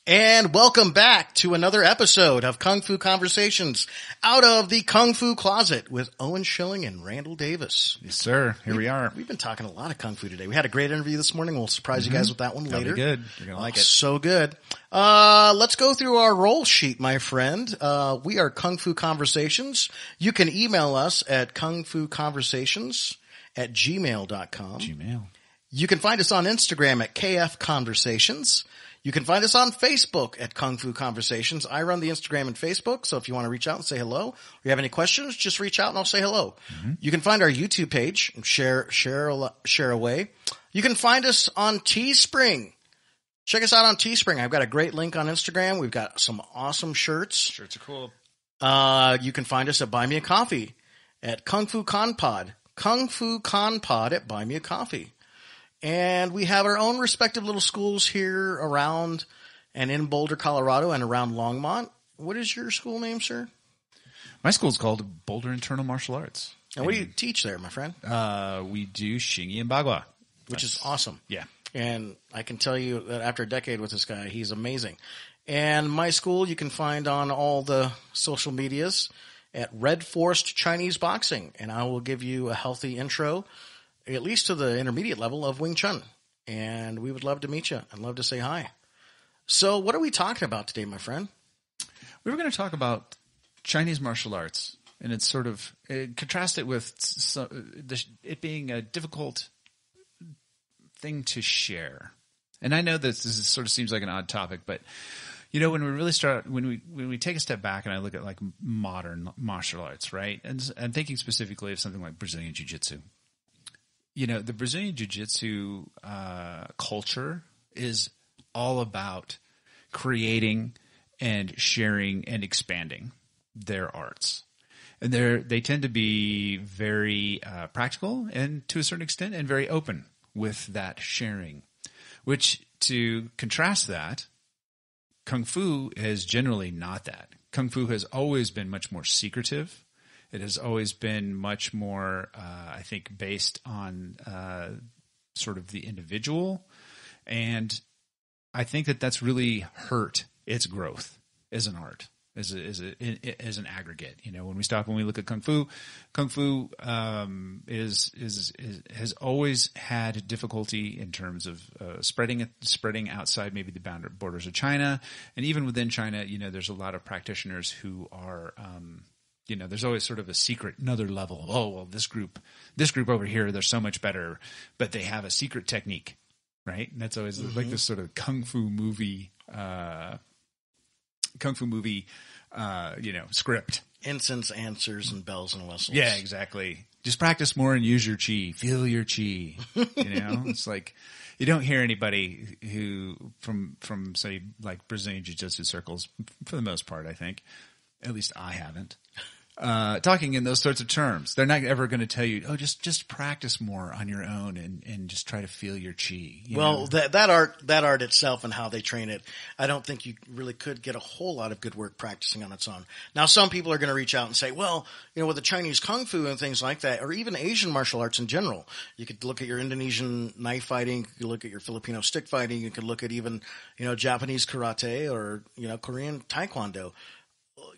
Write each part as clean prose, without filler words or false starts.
And welcome back to another episode of Kung Fu Conversations out of the Kung Fu Closet with Owen Schilling and Randel Davis. Yes, sir. Here we are. We've been talking a lot of Kung Fu today. We had a great interview this morning. We'll surprise you guys with that one later. That'll be good. You're going to like it. So good. Let's go through our roll sheet, my friend. We are Kung Fu Conversations. You can email us at kungfuconversations@gmail.com. Gmail. You can find us on Instagram at KF Conversations. You can find us on Facebook at Kung Fu Conversations. I run the Instagram and Facebook, so if you want to reach out and say hello, or you have any questions, just reach out and I'll say hello. Mm-hmm. You can find our YouTube page and share away. You can find us on Teespring. Check us out on Teespring. I've got a great link on Instagram. We've got some awesome shirts. Shirts are cool. You can find us at Buy Me a Coffee at Kung Fu Con Pod. Kung Fu Con Pod at Buy Me a Coffee. And we have our own respective little schools here around and in Boulder, Colorado, and around Longmont. What is your school name, sir? My school's called Boulder Internal Martial Arts. And what do you teach there, my friend? We do Xingyi and Bagua. Which is awesome. Yeah. And I can tell you that after a decade with this guy, he's amazing. And my school you can find on all the social medias at Red Forest Chinese Boxing. And I will give you a healthy intro, at least to the intermediate level of Wing Chun. And we would love to meet you and love to say hi. So what are we talking about today, my friend? We were going to talk about Chinese martial arts, and it's sort of contrast it with it being a difficult thing to share. And I know that this sort of seems like an odd topic, but you know, when we really start, when we take a step back and I look at like modern martial arts, right? And I'm thinking specifically of something like Brazilian Jiu-Jitsu. You know, the Brazilian Jiu-Jitsu culture is all about creating and sharing and expanding their arts. And they tend to be very practical and to a certain extent and very open with that sharing. Which, to contrast that, Kung Fu is generally not that. Kung Fu has always been much more secretive. It has always been much more, I think, based on sort of the individual. And I think that that's really hurt its growth as an art, as an aggregate. You know, when we look at Kung Fu has always had difficulty in terms of spreading outside maybe the borders of China. And even within China, you know, there's a lot of practitioners who are you know, there's always sort of a secret, another level. Oh, well, this group over here, they're so much better, but they have a secret technique, right? And that's always like this sort of kung fu movie, you know, script. Incense, answers, and bells and whistles. Yeah, exactly. Just practice more and use your chi. Feel your chi. You know, it's like you don't hear anybody who from say like Brazilian Jiu-Jitsu circles, for the most part, I think. At least I haven't. Talking in those sorts of terms. They're not ever going to tell you, oh, just practice more on your own and just try to feel your chi. Well, that art itself and how they train it, I don't think you really could get a whole lot of good work practicing on its own. Now, some people are going to reach out and say, well, you know, with the Chinese Kung Fu and things like that, or even Asian martial arts in general, you could look at your Indonesian knife fighting, you could look at your Filipino stick fighting, you could look at even, you know, Japanese karate or, you know, Korean taekwondo.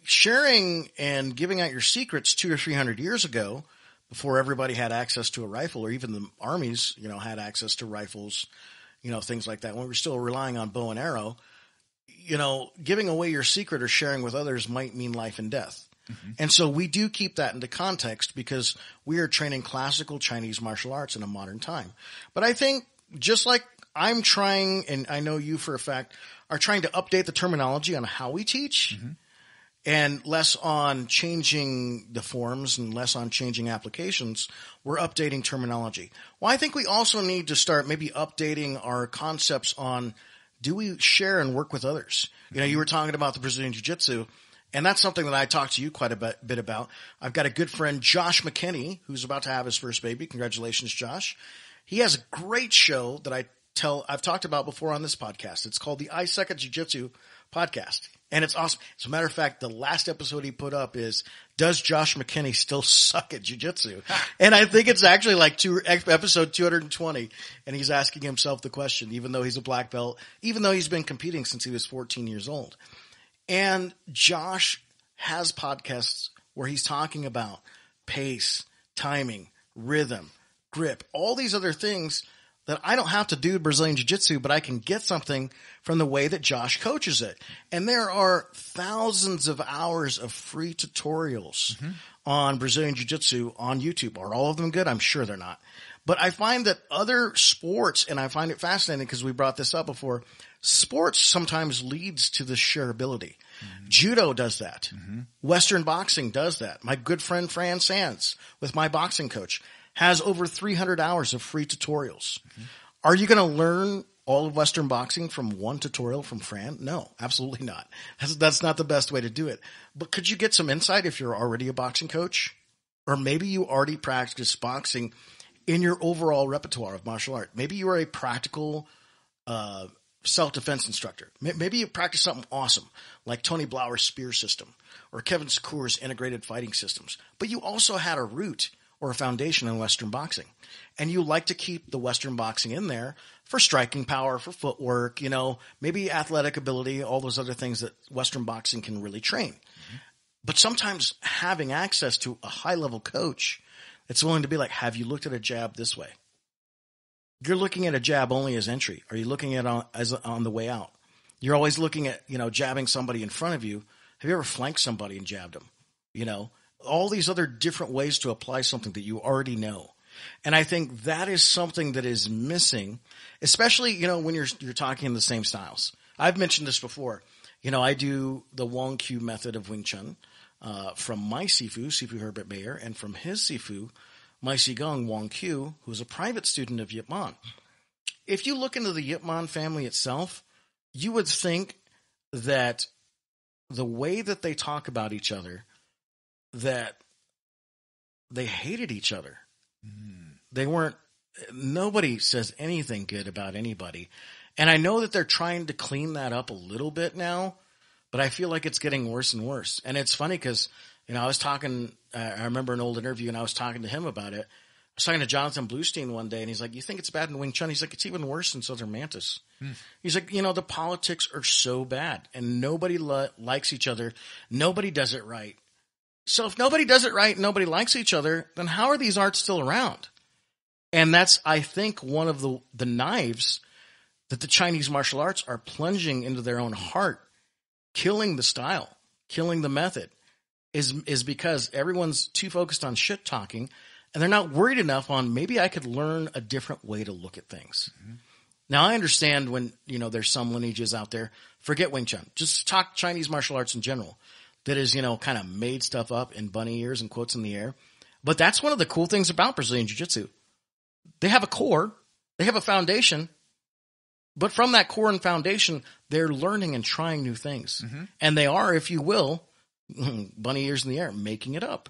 Sharing and giving out your secrets 200 or 300 years ago, before everybody had access to a rifle, or even the armies, you know, had access to rifles, you know, things like that. When we were still relying on bow and arrow, you know, giving away your secret or sharing with others might mean life and death. Mm-hmm. And so we do keep that into context because we are training classical Chinese martial arts in a modern time. But I think just like I'm trying, and I know you for a fact, are trying to update the terminology on how we teach. Mm-hmm. And less on changing the forms and less on changing applications, we're updating terminology. Well, I think we also need to start maybe updating our concepts on, do we share and work with others? You know, you were talking about the Brazilian Jiu-Jitsu, and that's something that I talked to you quite a bit about. I've got a good friend, Josh McKinney, who's about to have his first baby. Congratulations, Josh. He has a great show that I've talked about before on this podcast. It's called the I Suck at Jiu-Jitsu podcast. And it's awesome. As a matter of fact, the last episode he put up is, does Josh McKinney still suck at jiu-jitsu? And I think it's actually like episode 220. And he's asking himself the question, even though he's a black belt, even though he's been competing since he was 14 years old. And Josh has podcasts where he's talking about pace, timing, rhythm, grip, all these other things that I don't have to do Brazilian Jiu-Jitsu, but I can get something from the way that Josh coaches it. And there are thousands of hours of free tutorials on Brazilian Jiu-Jitsu on YouTube. Are all of them good? I'm sure they're not. But I find that other sports, and I find it fascinating because we brought this up before, sports sometimes leads to the shareability. Judo does that. Western boxing does that. My good friend Fran Sands, with my boxing coach, has over 300 hours of free tutorials. Are you going to learn all of Western boxing from one tutorial from Fran? No, absolutely not. That's not the best way to do it. But could you get some insight if you're already a boxing coach? Or maybe you already practice boxing in your overall repertoire of martial art. Maybe you are a practical self-defense instructor. Maybe you practice something awesome like Tony Blauer's spear system or Kevin Sakur's integrated fighting systems. But you also had a root or a foundation in Western boxing. And you like to keep the Western boxing in there for striking power, for footwork, maybe athletic ability, all those other things that Western boxing can really train. But sometimes having access to a high-level coach that's willing to be like, have you looked at a jab this way? You're looking at a jab only as entry. Are you looking at it as on the way out? You're always looking at, jabbing somebody in front of you. Have you ever flanked somebody and jabbed them? All these other different ways to apply something that you already know. And I think that is something that is missing, especially, when you're talking in the same styles. I've mentioned this before. I do the Wong Kyu method of Wing Chun, from my Sifu Herbert Mayer, and from his Sifu, my Sigong Wong Kyu, who's a private student of Yip Man. If you look into the Yip Man family itself, you would think that the way that they talk about each other, that they hated each other. Nobody says anything good about anybody. And I know that they're trying to clean that up a little bit now, but I feel like it's getting worse and worse. And it's funny because, I was talking, I remember an old interview and I was talking to him about it. I was talking to Jonathan Bluestein one day and he's like, you think it's bad in Wing Chun? He's like, it's even worse in Southern Mantis. He's like, the politics are so bad and nobody likes each other. Nobody does it right. So if nobody does it right and nobody likes each other, then how are these arts still around? And that's, I think, one of the knives that the Chinese martial arts are plunging into their own heart, killing the style, killing the method, is because everyone's too focused on shit talking and they're not worried enough on maybe I could learn a different way to look at things. Now, I understand when, there's some lineages out there, forget Wing Chun, just talk Chinese martial arts in general, that is, kind of made stuff up in bunny ears and quotes in the air. But that's one of the cool things about Brazilian Jiu-Jitsu. They have a core, they have a foundation, but from that core and foundation, they're learning and trying new things. And they are, if you will, bunny ears in the air, making it up.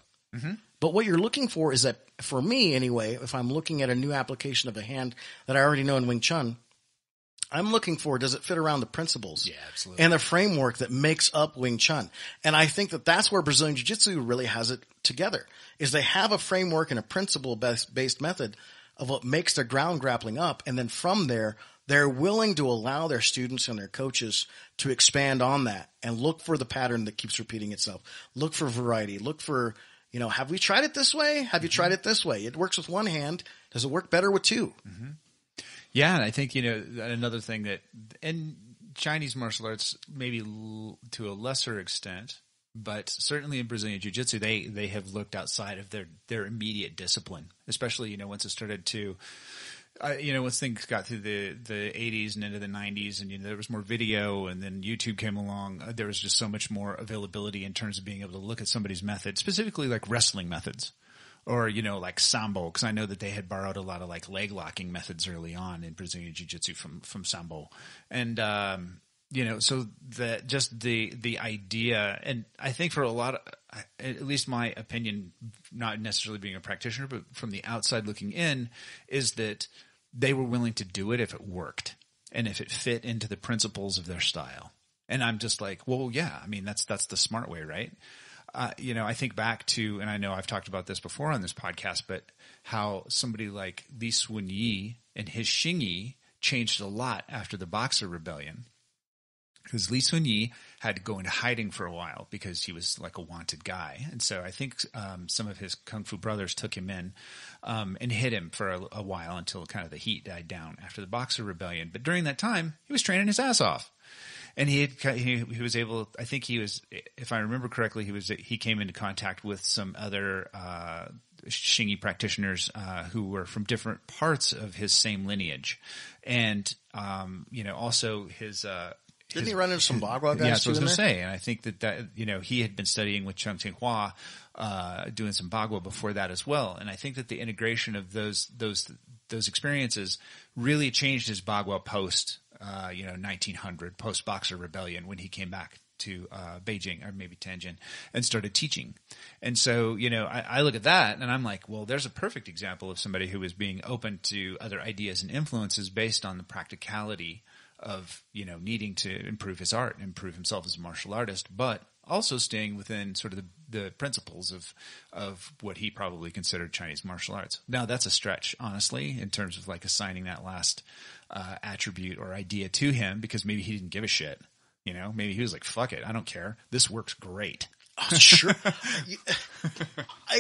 But what you're looking for is that, for me anyway, if I'm looking at a new application of a hand that I already know in Wing Chun, I'm looking for, does it fit around the principles and the framework that makes up Wing Chun? And I think that that's where Brazilian Jiu-Jitsu really has it together, is they have a framework and a principle-based method of what makes their ground grappling up. And then from there, they're willing to allow their students and their coaches to expand on that and look for the pattern that keeps repeating itself. Look for variety. Look for, have we tried it this way? Have you tried it this way? It works with one hand. Does it work better with two? Yeah, and I think, another thing that in Chinese martial arts, maybe to a lesser extent, but certainly in Brazilian Jiu-Jitsu, they have looked outside of their immediate discipline, especially, once it started to, once things got through the 80s and into the 90s and, there was more video and then YouTube came along, there was just so much more availability in terms of being able to look at somebody's method, specifically like wrestling methods. Or, like Sambo, because I know that they had borrowed a lot of like leg locking methods early on in Brazilian Jiu-Jitsu from Sambo. And, so that just the idea, and I think for a lot of, at least my opinion, not necessarily being a practitioner, but from the outside looking in, is that they were willing to do it if it worked and if it fit into the principles of their style. And I'm just like, well, yeah, I mean, that's the smart way, right? I think back to, and I know I've talked about this before on this podcast, but how somebody like Li Sunyi and his Xingyi changed a lot after the Boxer Rebellion. Because Li Sunyi had to go into hiding for a while because he was like a wanted guy. And so I think some of his Kung Fu brothers took him in and hid him for a while until kind of the heat died down after the Boxer Rebellion. But during that time, he was training his ass off. And he was able, I think he was, if I remember correctly, he came into contact with some other Xingyi practitioners who were from different parts of his same lineage. And, also his... Didn't he run into some Bagua guys? Yeah, that's what I was going to say. And I think that he had been studying with Cheng Tinghua, doing some Bagua before that as well. And I think that the integration of those experiences really changed his Bagua post 1900, post Boxer Rebellion, when he came back to Beijing or maybe Tianjin and started teaching. And so, I look at that and I'm like, well, there's a perfect example of somebody who was being open to other ideas and influences based on the practicality of, needing to improve his art and improve himself as a martial artist, but also staying within sort of the principles of what he probably considered Chinese martial arts. Now, that's a stretch, honestly, in terms of like assigning that last attribute or idea to him, because maybe he didn't give a shit. Maybe he was like, fuck it, I don't care. This works great. Oh, sure.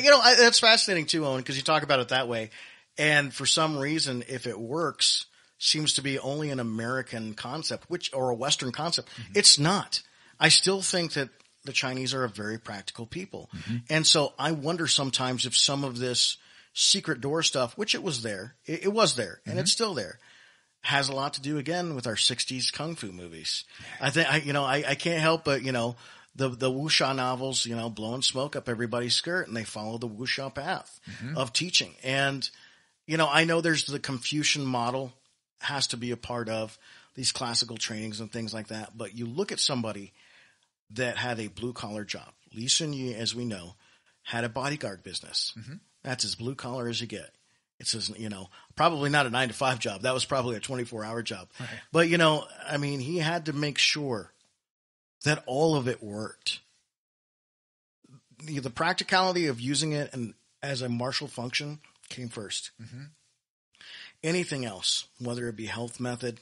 That's fascinating too, Owen, because you talk about it that way. And for some reason, if it works, seems to be only an American concept, or a Western concept. Mm-hmm. It's not. I still think that the Chinese are a very practical people. Mm-hmm. And so I wonder sometimes if some of this secret door stuff, which it was there, it was there, and it's still there, has a lot to do again with our 60s Kung Fu movies. I think, I can't help but, the wuxia novels, blowing smoke up everybody's skirt, and they follow the wuxia path of teaching. And, I know there's the Confucian model has to be a part of these classical trainings and things like that. But you look at somebody that had a blue collar job. Li Sunyi, as we know, had a bodyguard business. Mm-hmm. That's as blue collar as you get. It's as, probably not a 9-to-5 job. That was probably a 24-hour job. Right. But, he had to make sure that all of it worked. The practicality of using it and as a martial function came first. Mm-hmm. Anything else, whether it be health method,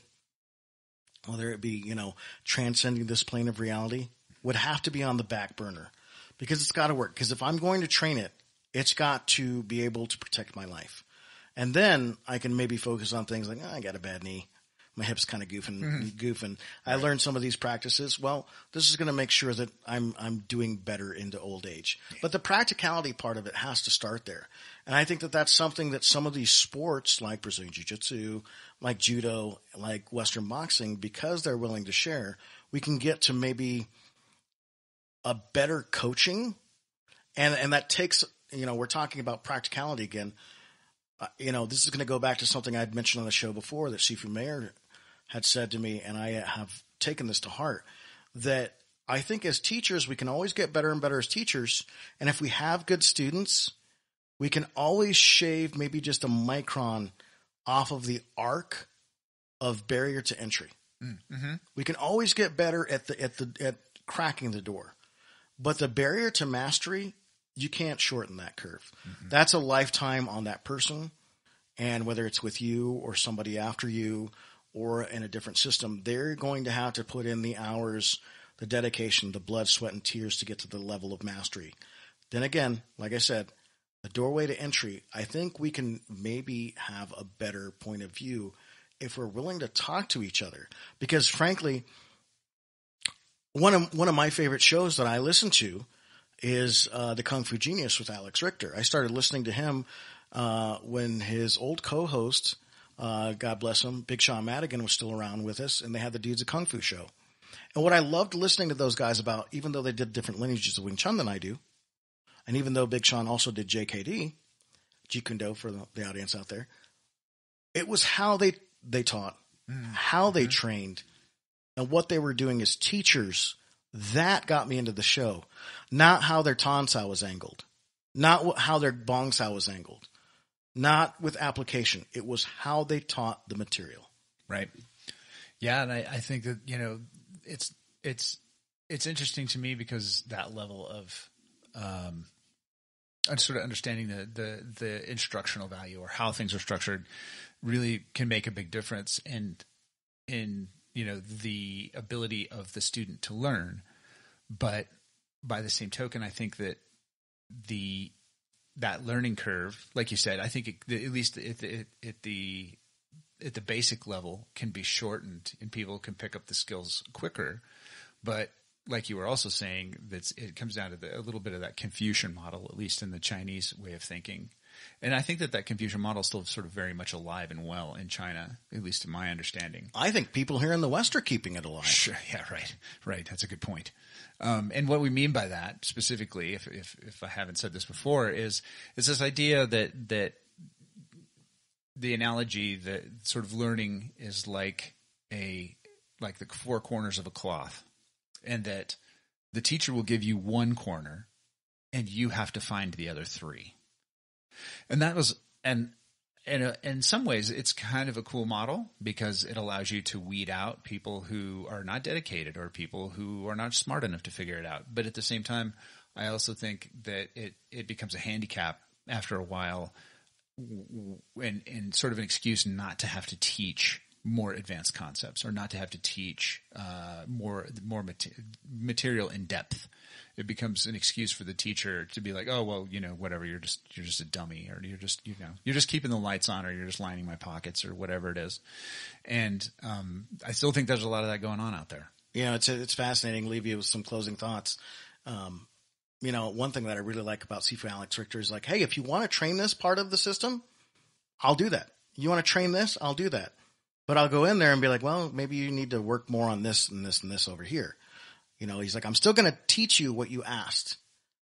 whether it be, transcending this plane of reality, would have to be on the back burner, because it's got to work. Because if I'm going to train it, it's got to be able to protect my life. And then I can maybe focus on things like, I got a bad knee. My hip's kind of goofing. I learned some of these practices. Well, this is going to make sure that I'm doing better into old age. But the practicality part of it has to start there. And I think that that's something that some of these sports like Brazilian Jiu-Jitsu, like judo, like Western boxing, because they're willing to share, we can get to maybe a better coaching. And that takes, we're talking about practicality again. This is going to go back to something I'd mentioned on the show before that Sifu Mayer had said to me, and I have taken this to heart, that I think as teachers, we can always get better and better as teachers. And if we have good students, we can always shave maybe just a micron off of the arc of barrier to entry. Mm-hmm. We can always get better at cracking the door, but the barrier to mastery, you can't shorten that curve. Mm-hmm. That's a lifetime on that person. And whether it's with you or somebody after you or in a different system, they're going to have to put in the hours, the dedication, the blood, sweat, and tears to get to the level of mastery. Then again, like I said, the doorway to entry, I think we can maybe have a better point of view if we're willing to talk to each other. Because frankly, one of my favorite shows that I listen to is the Kung Fu Genius with Alex Richter. I started listening to him when his old co-host, God bless him, Big Sean Madigan, was still around with us, and they had the Dudes of Kung Fu show. And what I loved listening to those guys about, even though they did different lineages of Wing Chun than I do, and even though Big Sean also did JKD, Jeet Kune Do for the audience out there, it was how they taught, how they trained, and what they were doing as teachers. That got me into the show. Not how their Tan Sao was angled. Not how their Bong Sao was angled. Not with application. It was how they taught the material. Right. Yeah, and I think that, it's it's interesting to me because that level of sort of understanding the instructional value or how things are structured really can make a big difference in the ability of the student to learn. But by the same token, I think that that learning curve, like you said, I think at least at the basic level can be shortened and people can pick up the skills quicker. But like you were also saying, it comes down to a little bit of that Confucian model, at least in the Chinese way of thinking. And I think that Confucian model is still sort of very much alive and well in China, at least in my understanding. I think people here in the West are keeping it alive. Sure. Yeah, right. That's a good point. And what we mean by that specifically, if I haven't said this before, is this idea that the analogy that sort of learning is like the four corners of a cloth, and that the teacher will give you one corner and you have to find the other three. And that was, and in some ways it's kind of a cool model because it allows you to weed out people who are not dedicated or people who are not smart enough to figure it out. But at the same time, I also think that it becomes a handicap after a while and sort of an excuse not to have to teach more advanced concepts or not to have to teach more material in depth. It becomes an excuse for the teacher to be like, oh, well, whatever, you're just a dummy, or you're just keeping the lights on, or you're just lining my pockets, or whatever it is. And I still think there's a lot of that going on out there. It's fascinating. Leave you with some closing thoughts. One thing that I really like about Sifu Alex Richter is like, hey, if you want to train this part of the system, I'll do that. You want to train this? I'll do that. But I'll go in there and be like, well, maybe you need to work more on this and this and this over here. He's like, I'm still going to teach you what you asked,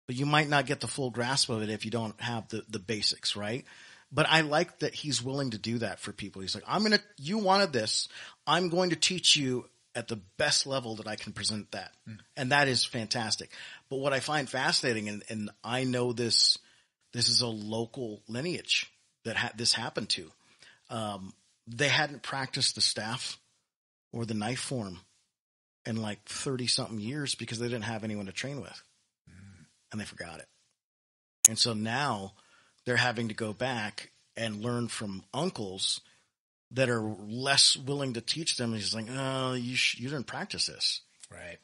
but you might not get the full grasp of it if you don't have the basics, right? But I like that he's willing to do that for people. He's like, you wanted this. I'm going to teach you at the best level that I can present that. And that is fantastic. But what I find fascinating, and I know this is a local lineage that this happened to. They hadn't practiced the staff or the knife form in like 30-something years because they didn't have anyone to train with. And they forgot it. And so now they're having to go back and learn from uncles that are less willing to teach them. And he's like, oh, you didn't practice this. Right.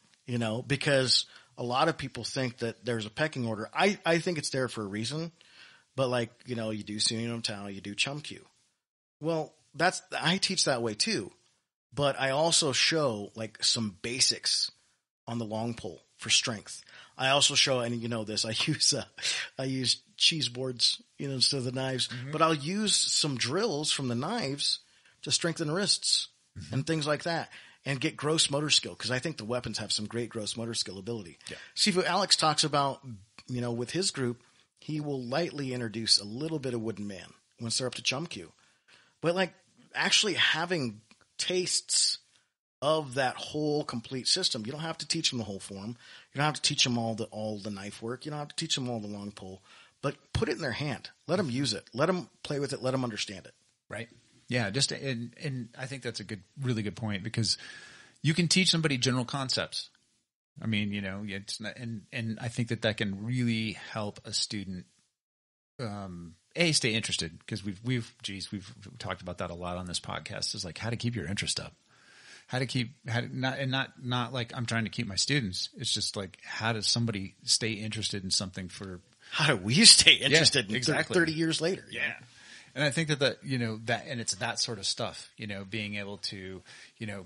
Because a lot of people think that there's a pecking order. I think it's there for a reason. But you do Sunim Tao, you do Chum Q. Well, I teach that way too. But I also show some basics on the long pole for strength. I also show, and this, I use cheese boards, instead of the knives, but I'll use some drills from the knives to strengthen wrists and things like that and get gross motor skill. Cause I think the weapons have some great gross motor skill ability. Yeah. Sifu Alex talks about, with his group, he will lightly introduce a little bit of Wooden Man once they're up to Chum Q. But actually having tastes of that whole complete system. You don't have to teach them the whole form. You don't have to teach them all the knife work. You don't have to teach them all the long pole, but put it in their hand. Let them use it. Let them play with it. Let them understand it. Right. Yeah. And I think that's a really good point because you can teach somebody general concepts. I mean, it's not, and I think that can really help a student, stay interested because we've talked about that a lot on this podcast is how to keep your interest up, not like I'm trying to keep my students. It's just how does somebody stay interested in something how do we stay interested exactly 30 years later? Yeah. And I think that and it's that sort of stuff, being able to,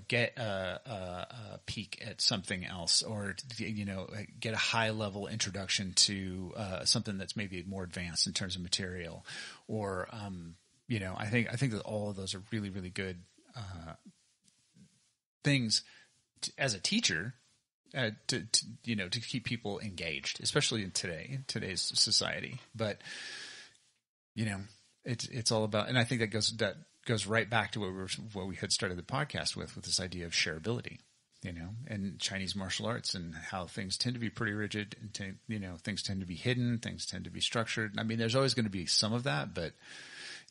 get a peek at something else or, get a high level introduction to, something that's maybe more advanced in terms of material or, I think that all of those are really, really good, things as a teacher, to keep people engaged, especially in today's society. But, it's all about, and I think that goes right back to what we had started the podcast with this idea of shareability, and Chinese martial arts and how things tend to be pretty rigid and things tend to be hidden, things tend to be structured. I mean, there's always going to be some of that, but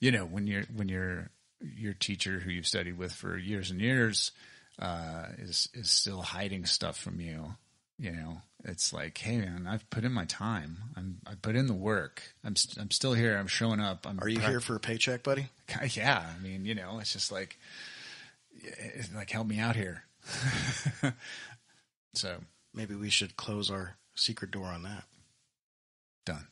when your teacher who you've studied with for years and years, is still hiding stuff from you. You know, it's like, hey man, I've put in my time. I put in the work. I'm still here. I'm showing up. Are you here for a paycheck, buddy? Yeah. I mean, you know, it's just like help me out here. So maybe we should close our secret door on that. Done.